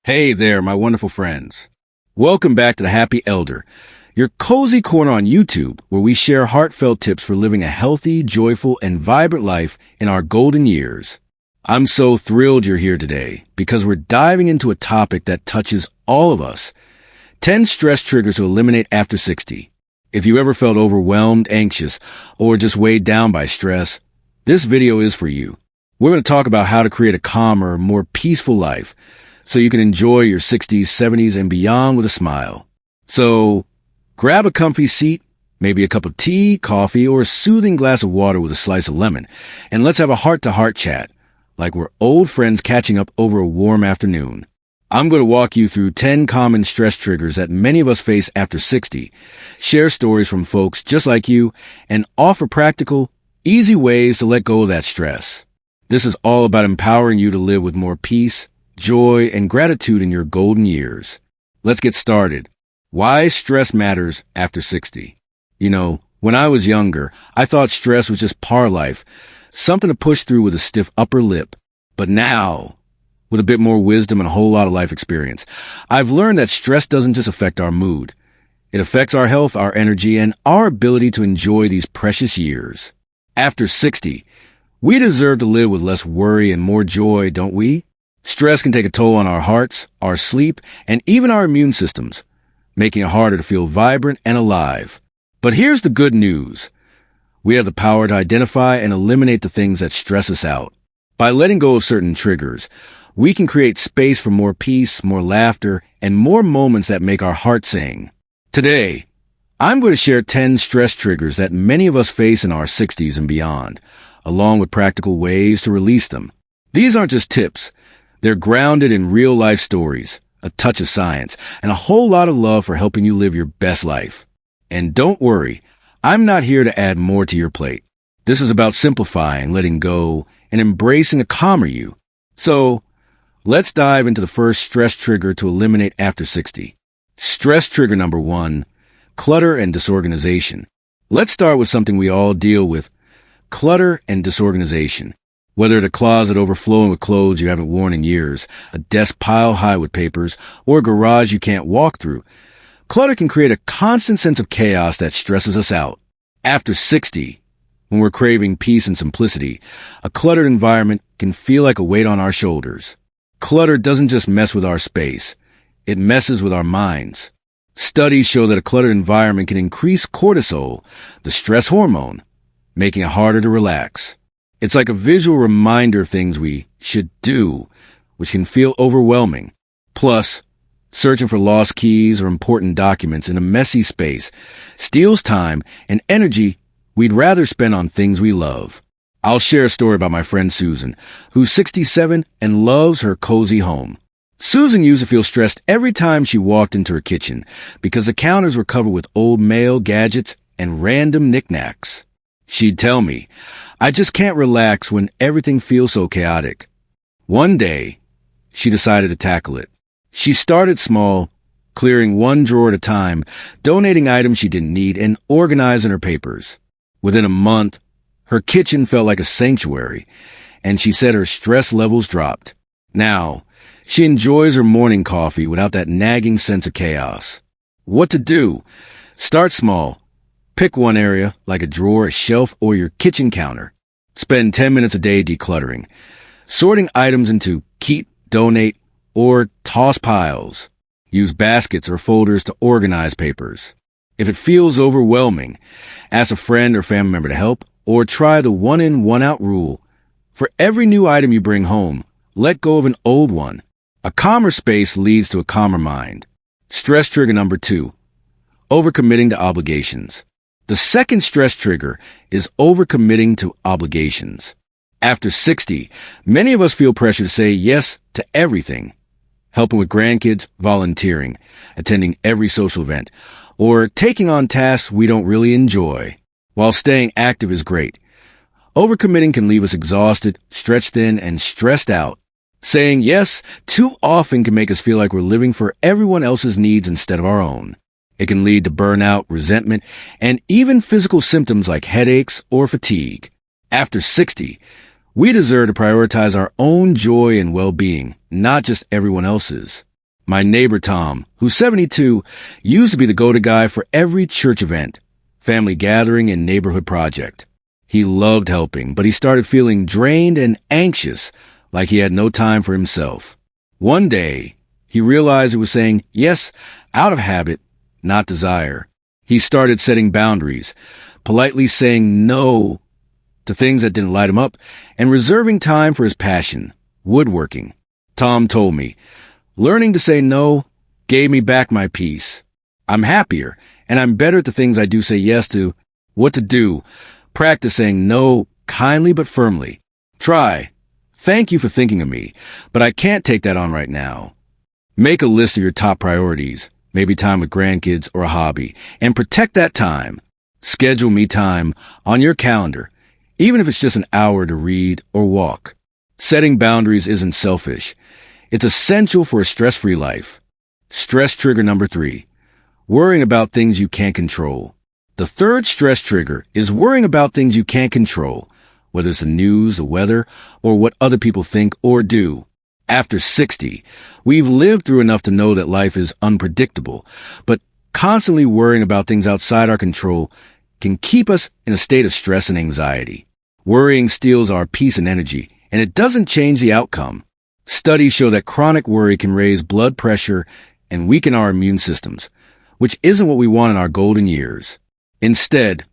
Hey there, my wonderful friends. Welcome back to The Happy Elder, your cozy corner on YouTube where we share heartfelt tips for living a healthy, joyful, and vibrant life in our golden years. I'm so thrilled you're here today because we're diving into a topic that touches all of us. 10 stress triggers to eliminate after 60. If you ever felt overwhelmed, anxious, or just weighed down by stress, this video is for you. We're going to talk about how to create a calmer, more peaceful life so you can enjoy your 60s, 70s, and beyond with a smile. So, grab a comfy seat, maybe a cup of tea, coffee, or a soothing glass of water with a slice of lemon, and let's have a heart-to-heart chat, like we're old friends catching up over a warm afternoon. I'm going to walk you through 10 common stress triggers that many of us face after 60, share stories from folks just like you, and offer practical, easy ways to let go of that stress. This is all about empowering you to live with more peace, joy, and gratitude in your golden years. Let's get started. Why stress matters after 60. You know, when I was younger, I thought stress was just par life, something to push through with a stiff upper lip. But now, with a bit more wisdom and a whole lot of life experience, I've learned that stress doesn't just affect our mood. It affects our health, our energy, and our ability to enjoy these precious years. After 60, we deserve to live with less worry and more joy, don't we? Stress can take a toll on our hearts, our sleep, and even our immune systems, making it harder to feel vibrant and alive. But here's the good news. We have the power to identify and eliminate the things that stress us out. By letting go of certain triggers, we can create space for more peace, more laughter, and more moments that make our heart sing. Today, I'm going to share 10 stress triggers that many of us face in our 60s and beyond, along with practical ways to release them. These aren't just tips. They're grounded in real-life stories, a touch of science, and a whole lot of love for helping you live your best life. And don't worry, I'm not here to add more to your plate. This is about simplifying, letting go, and embracing a calmer you. So, let's dive into the first stress trigger to eliminate after 60. Stress trigger number 1, clutter and disorganization. Let's start with something we all deal with, clutter and disorganization. Whether it's a closet overflowing with clothes you haven't worn in years, a desk pile high with papers, or a garage you can't walk through, clutter can create a constant sense of chaos that stresses us out. After 60, when we're craving peace and simplicity, a cluttered environment can feel like a weight on our shoulders. Clutter doesn't just mess with our space, it messes with our minds. Studies show that a cluttered environment can increase cortisol, the stress hormone, making it harder to relax. It's like a visual reminder of things we should do, which can feel overwhelming. Plus, searching for lost keys or important documents in a messy space steals time and energy we'd rather spend on things we love. I'll share a story about my friend Susan, who's 67 and loves her cozy home. Susan used to feel stressed every time she walked into her kitchen because the counters were covered with old mail, gadgets, and random knickknacks. She'd tell me, "I just can't relax when everything feels so chaotic." One day, she decided to tackle it. She started small, clearing one drawer at a time, donating items she didn't need, and organizing her papers. Within a month, her kitchen felt like a sanctuary, and she said her stress levels dropped. Now, she enjoys her morning coffee without that nagging sense of chaos. What to do? Start small. Pick one area, like a drawer, a shelf, or your kitchen counter. Spend 10 minutes a day decluttering, sorting items into keep, donate, or toss piles. Use baskets or folders to organize papers. If it feels overwhelming, ask a friend or family member to help, or try the one-in, one-out rule. For every new item you bring home, let go of an old one. A calmer space leads to a calmer mind. Stress trigger number 2, overcommitting to obligations. The second stress trigger is overcommitting to obligations. After 60, many of us feel pressure to say yes to everything. Helping with grandkids, volunteering, attending every social event, or taking on tasks we don't really enjoy. While staying active is great, overcommitting can leave us exhausted, stretched thin, and stressed out. Saying yes too often can make us feel like we're living for everyone else's needs instead of our own. It can lead to burnout, resentment, and even physical symptoms like headaches or fatigue. After 60, we deserve to prioritize our own joy and well-being, not just everyone else's. My neighbor Tom, who's 72, used to be the go-to guy for every church event, family gathering, and neighborhood project. He loved helping, but he started feeling drained and anxious, like he had no time for himself. One day, he realized he was saying yes out of habit, not desire. He started setting boundaries, politely saying no to things that didn't light him up, and reserving time for his passion, woodworking. Tom told me, learning to say no gave me back my peace. I'm happier, and I'm better at the things I do say yes to. What to do? Practice saying no kindly but firmly. Try. Thank you for thinking of me, but I can't take that on right now. Make a list of your top priorities, maybe time with grandkids or a hobby, and protect that time. Schedule me time on your calendar, even if it's just an hour to read or walk. Setting boundaries isn't selfish. It's essential for a stress-free life. Stress trigger number 3, worrying about things you can't control. The third stress trigger is worrying about things you can't control, whether it's the news, the weather, or what other people think or do. After 60, we've lived through enough to know that life is unpredictable, but constantly worrying about things outside our control can keep us in a state of stress and anxiety. Worrying steals our peace and energy, and it doesn't change the outcome. Studies show that chronic worry can raise blood pressure and weaken our immune systems, which isn't what we want in our golden years. Instead,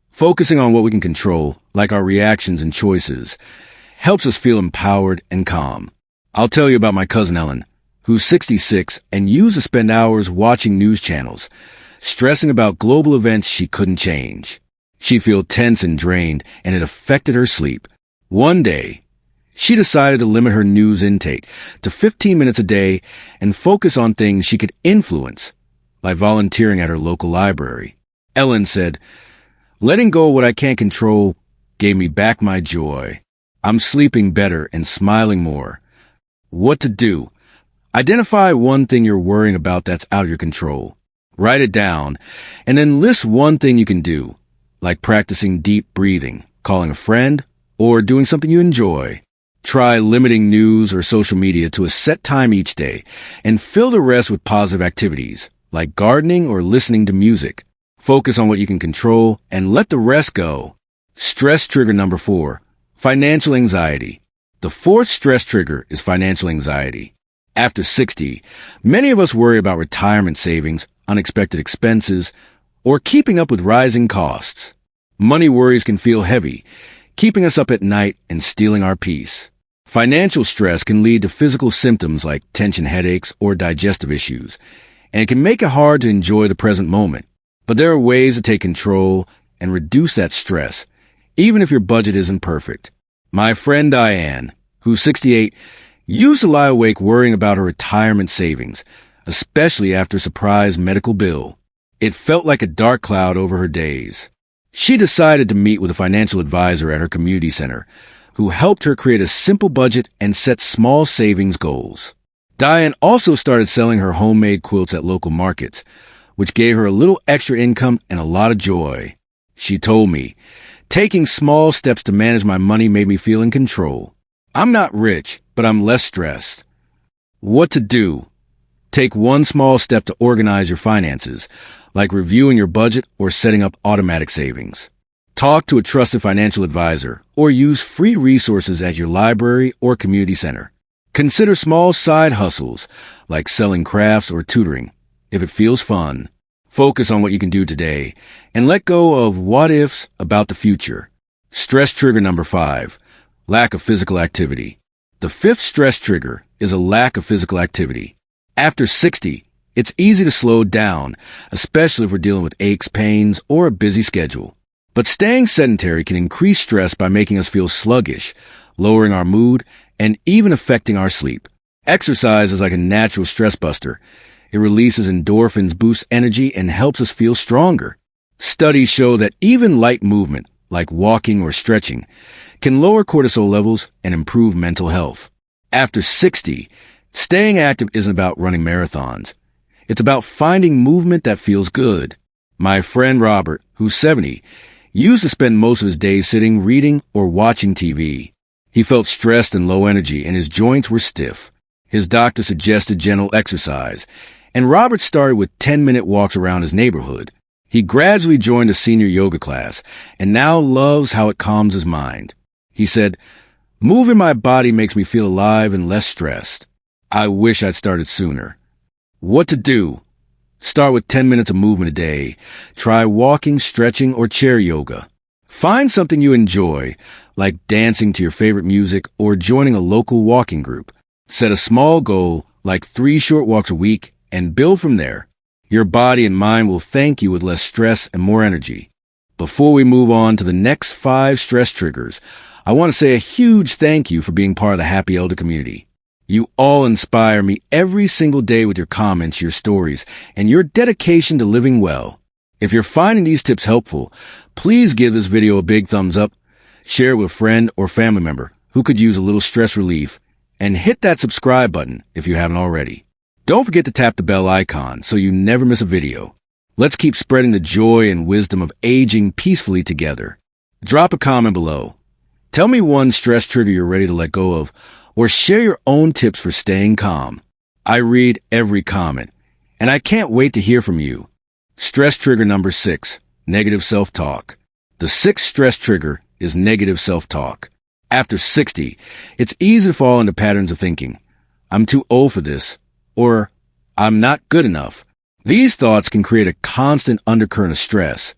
focusing on what we can control, like our reactions and choices, helps us feel empowered and calm. I'll tell you about my cousin Ellen, who's 66 and used to spend hours watching news channels, stressing about global events she couldn't change. She'd feel tense and drained, and it affected her sleep. One day, she decided to limit her news intake to 15 minutes a day and focus on things she could influence, like volunteering at her local library. Ellen said, "Letting go of what I can't control gave me back my joy. I'm sleeping better and smiling more." What to do? Identify one thing you're worrying about that's out of your control. Write it down, and then list one thing you can do, like practicing deep breathing, calling a friend, or doing something you enjoy. Try limiting news or social media to a set time each day, and fill the rest with positive activities, like gardening or listening to music. Focus on what you can control and let the rest go. Stress trigger number 4, financial anxiety. The fourth stress trigger is financial anxiety. After 60, many of us worry about retirement savings, unexpected expenses, or keeping up with rising costs. Money worries can feel heavy, keeping us up at night and stealing our peace. Financial stress can lead to physical symptoms like tension headaches or digestive issues, and it can make it hard to enjoy the present moment. But there are ways to take control and reduce that stress, even if your budget isn't perfect. My friend Diane, who's 68, used to lie awake worrying about her retirement savings, especially after a surprise medical bill. It felt like a dark cloud over her days. She decided to meet with a financial advisor at her community center, who helped her create a simple budget and set small savings goals. Diane also started selling her homemade quilts at local markets, which gave her a little extra income and a lot of joy. She told me, "Taking small steps to manage my money made me feel in control. I'm not rich, but I'm less stressed." What to do? Take one small step to organize your finances, like reviewing your budget or setting up automatic savings. Talk to a trusted financial advisor or use free resources at your library or community center. Consider small side hustles, like selling crafts or tutoring, if it feels fun. Focus on what you can do today and let go of what-ifs about the future. Stress trigger number 5, lack of physical activity. The fifth stress trigger is a lack of physical activity. After 60, it's easy to slow down, especially if we're dealing with aches, pains, or a busy schedule. But staying sedentary can increase stress by making us feel sluggish, lowering our mood, and even affecting our sleep. Exercise is like a natural stress buster. It releases endorphins, boosts energy, and helps us feel stronger. Studies show that even light movement, like walking or stretching, can lower cortisol levels and improve mental health. After 60, staying active isn't about running marathons. It's about finding movement that feels good. My friend Robert, who's 70, used to spend most of his days sitting, reading, or watching TV. He felt stressed and low energy, and his joints were stiff. His doctor suggested gentle exercise, and Robert started with 10-minute walks around his neighborhood. He gradually joined a senior yoga class and now loves how it calms his mind. He said, "Moving my body makes me feel alive and less stressed. I wish I'd started sooner." What to do? Start with 10 minutes of movement a day. Try walking, stretching, or chair yoga. Find something you enjoy, like dancing to your favorite music or joining a local walking group. Set a small goal, like 3 short walks a week, and build from there. Your body and mind will thank you with less stress and more energy. Before we move on to the next 5 stress triggers, I want to say a huge thank you for being part of the Happy Elder community. You all inspire me every single day with your comments, your stories, and your dedication to living well. If you're finding these tips helpful, please give this video a big thumbs up, share it with a friend or family member who could use a little stress relief, and hit that subscribe button if you haven't already. Don't forget to tap the bell icon so you never miss a video. Let's keep spreading the joy and wisdom of aging peacefully together. Drop a comment below. Tell me one stress trigger you're ready to let go of, or share your own tips for staying calm. I read every comment, and I can't wait to hear from you. Stress trigger number 6, negative self-talk. The 6th stress trigger is negative self-talk. After 60, it's easy to fall into patterns of thinking, "I'm too old for this," or "I'm not good enough." These thoughts can create a constant undercurrent of stress,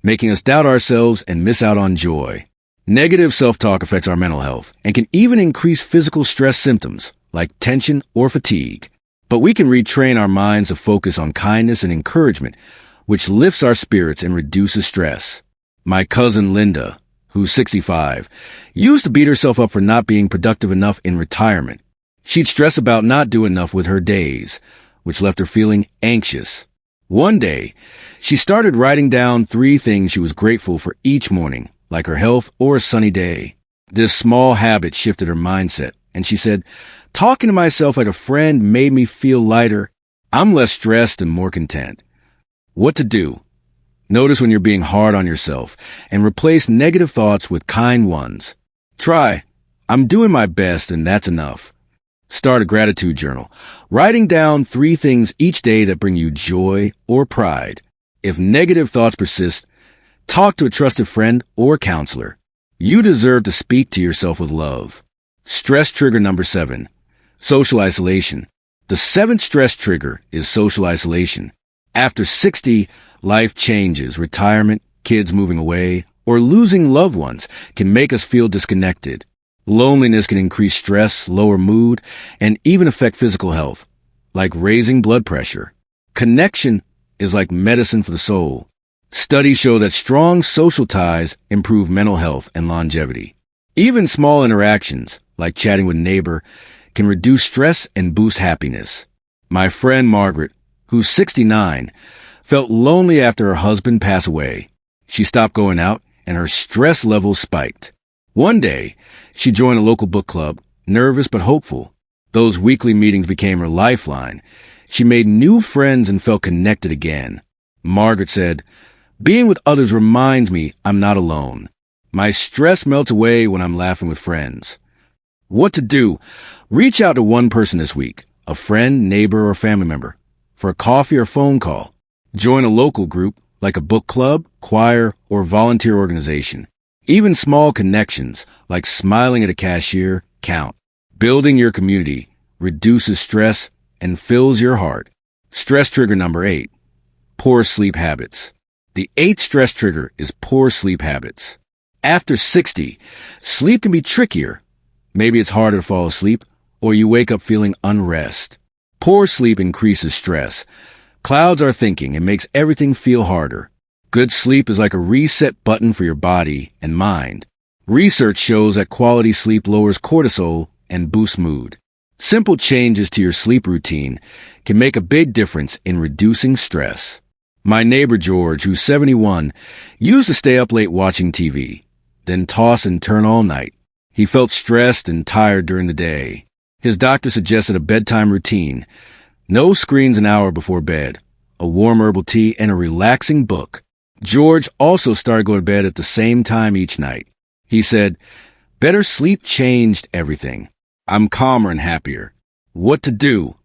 making us doubt ourselves and miss out on joy. Negative self-talk affects our mental health and can even increase physical stress symptoms like tension or fatigue. But we can retrain our minds to focus on kindness and encouragement, which lifts our spirits and reduces stress. My cousin Linda, who's 65, used to beat herself up for not being productive enough in retirement. She'd stress about not doing enough with her days, which left her feeling anxious. One day, she started writing down 3 things she was grateful for each morning, like her health or a sunny day. This small habit shifted her mindset, and she said, "Talking to myself like a friend made me feel lighter. I'm less stressed and more content." What to do? Notice when you're being hard on yourself and replace negative thoughts with kind ones. Try, "I'm doing my best and that's enough." Start a gratitude journal, writing down 3 things each day that bring you joy or pride. If negative thoughts persist, talk to a trusted friend or counselor. You deserve to speak to yourself with love. Stress trigger number 7, social isolation. The 7th stress trigger is social isolation. After 60, life changes. Retirement, kids moving away, or losing loved ones can make us feel disconnected. Loneliness can increase stress, lower mood, and even affect physical health, like raising blood pressure. Connection is like medicine for the soul. Studies show that strong social ties improve mental health and longevity. Even small interactions, like chatting with a neighbor, can reduce stress and boost happiness. My friend Margaret, who's 69, felt lonely after her husband passed away. She stopped going out, and her stress levels spiked. One day, she joined a local book club, nervous but hopeful. Those weekly meetings became her lifeline. She made new friends and felt connected again. Margaret said, "Being with others reminds me I'm not alone. My stress melts away when I'm laughing with friends." What to do? Reach out to one person this week, a friend, neighbor, or family member, for a coffee or phone call. Join a local group, like a book club, choir, or volunteer organization. Even small connections, like smiling at a cashier, count. Building your community reduces stress and fills your heart. Stress trigger number 8, poor sleep habits. The 8th stress trigger is poor sleep habits. After 60, sleep can be trickier. Maybe it's harder to fall asleep, or you wake up feeling unrest. Poor sleep increases stress. Clouds our thinking and makes everything feel harder. Good sleep is like a reset button for your body and mind. Research shows that quality sleep lowers cortisol and boosts mood. Simple changes to your sleep routine can make a big difference in reducing stress. My neighbor George, who's 71, used to stay up late watching TV, then toss and turn all night. He felt stressed and tired during the day. His doctor suggested a bedtime routine: no screens an hour before bed, a warm herbal tea, and a relaxing book. George also started going to bed at the same time each night. He said, "Better sleep changed everything. I'm calmer and happier." What to do?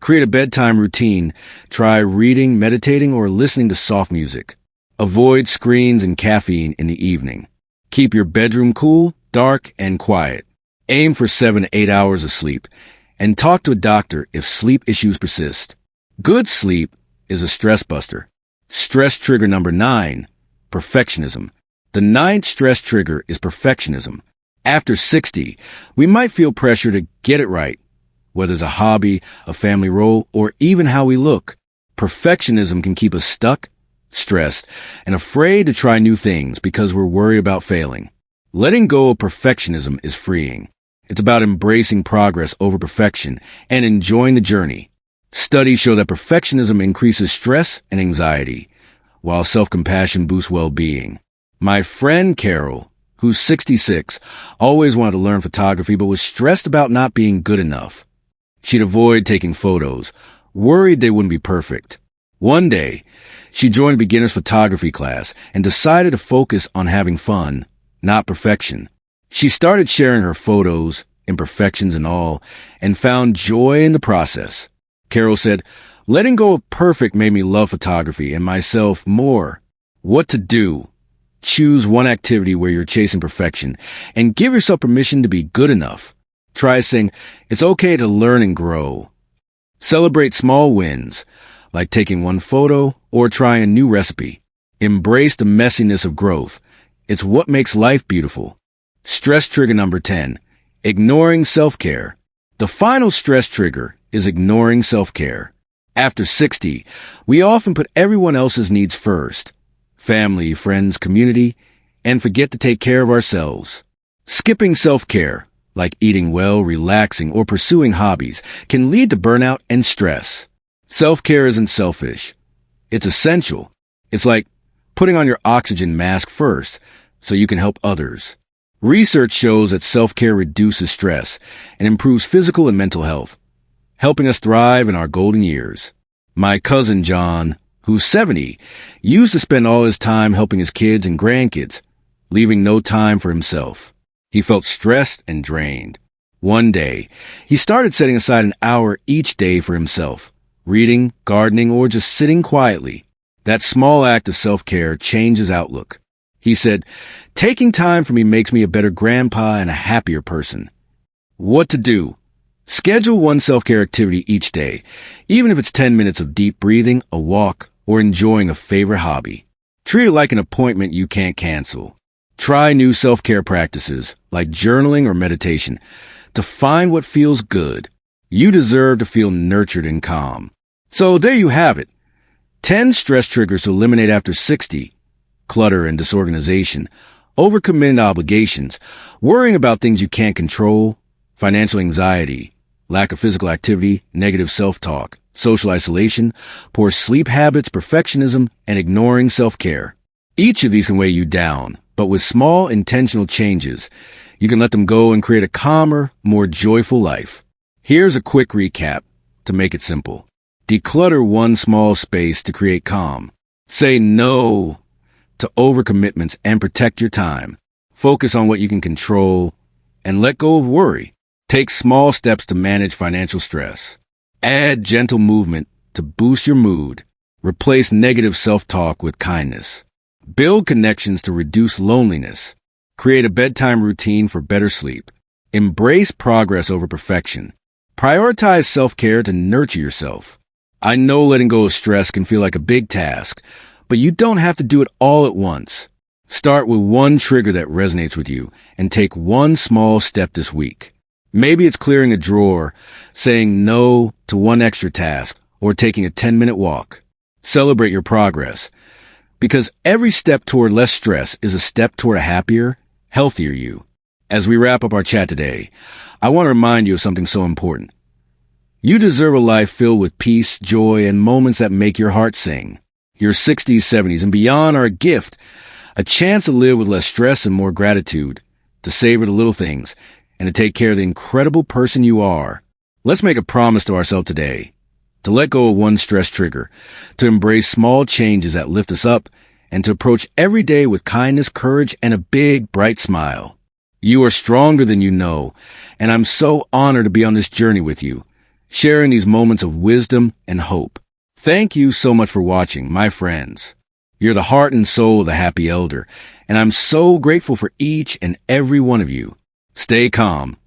Create a bedtime routine. Try reading, meditating, or listening to soft music. Avoid screens and caffeine in the evening. Keep your bedroom cool, dark, and quiet. Aim for 7 to 8 hours of sleep. And talk to a doctor if sleep issues persist. Good sleep is a stress buster. Stress trigger number 9, perfectionism. The 9th stress trigger is perfectionism. After 60, we might feel pressure to get it right, whether it's a hobby, a family role, or even how we look. Perfectionism can keep us stuck, stressed, and afraid to try new things because we're worried about failing. Letting go of perfectionism is freeing. It's about embracing progress over perfection and enjoying the journey. Studies show that perfectionism increases stress and anxiety, while self-compassion boosts well-being. My friend Carol, who's 66, always wanted to learn photography but was stressed about not being good enough. She'd avoid taking photos, worried they wouldn't be perfect. One day, she joined a beginner's photography class and decided to focus on having fun, not perfection. She started sharing her photos, imperfections and all, and found joy in the process. Carol said, "Letting go of perfect made me love photography and myself more." What to do? Choose one activity where you're chasing perfection and give yourself permission to be good enough. Try saying, "It's okay to learn and grow." Celebrate small wins, like taking one photo or trying a new recipe. Embrace the messiness of growth. It's what makes life beautiful. Stress trigger number 10, ignoring self-care. The final stress trigger is ignoring self-care. After 60, we often put everyone else's needs first. Family, friends, community, and forget to take care of ourselves. Skipping self-care, like eating well, relaxing, or pursuing hobbies, can lead to burnout and stress. Self-care isn't selfish. It's essential. It's like putting on your oxygen mask first so you can help others. Research shows that self-care reduces stress and improves physical and mental health, helping us thrive in our golden years. My cousin John, who's 70, used to spend all his time helping his kids and grandkids, leaving no time for himself. He felt stressed and drained. One day, he started setting aside an hour each day for himself, reading, gardening, or just sitting quietly. That small act of self-care changed his outlook. He said, "Taking time for me makes me a better grandpa and a happier person." What to do? Schedule one self-care activity each day, even if it's 10 minutes of deep breathing, a walk, or enjoying a favorite hobby. Treat it like an appointment you can't cancel. Try new self-care practices, like journaling or meditation, to find what feels good. You deserve to feel nurtured and calm. So there you have it. 10 stress triggers to eliminate after 60. Clutter and disorganization, overcommitted obligations, worrying about things you can't control, financial anxiety, lack of physical activity, negative self-talk, social isolation, poor sleep habits, perfectionism, and ignoring self-care. Each of these can weigh you down, but with small intentional changes, you can let them go and create a calmer, more joyful life. Here's a quick recap to make it simple. Declutter one small space to create calm. Say no to overcommitments and protect your time. Focus on what you can control and let go of worry. Take small steps to manage financial stress. Add gentle movement to boost your mood. Replace negative self-talk with kindness. Build connections to reduce loneliness. Create a bedtime routine for better sleep. Embrace progress over perfection. Prioritize self-care to nurture yourself. I know letting go of stress can feel like a big task, but you don't have to do it all at once. Start with one trigger that resonates with you and take one small step this week. Maybe it's clearing a drawer, saying no to one extra task, or taking a 10-minute walk. Celebrate your progress, because every step toward less stress is a step toward a happier, healthier you. As we wrap up our chat today, I want to remind you of something so important. You deserve a life filled with peace, joy, and moments that make your heart sing. Your 60s, 70s, and beyond are a gift, a chance to live with less stress and more gratitude, to savor the little things, and to take care of the incredible person you are. Let's make a promise to ourselves today, to let go of one stress trigger, to embrace small changes that lift us up, and to approach every day with kindness, courage, and a big, bright smile. You are stronger than you know, and I'm so honored to be on this journey with you. sharing these moments of wisdom and hope. Thank you so much for watching, my friends. You're the heart and soul of the Happy Elder, and I'm so grateful for each and every one of you. Stay calm,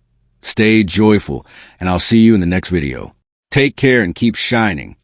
stay joyful, and I'll see you in the next video. Take care and keep shining.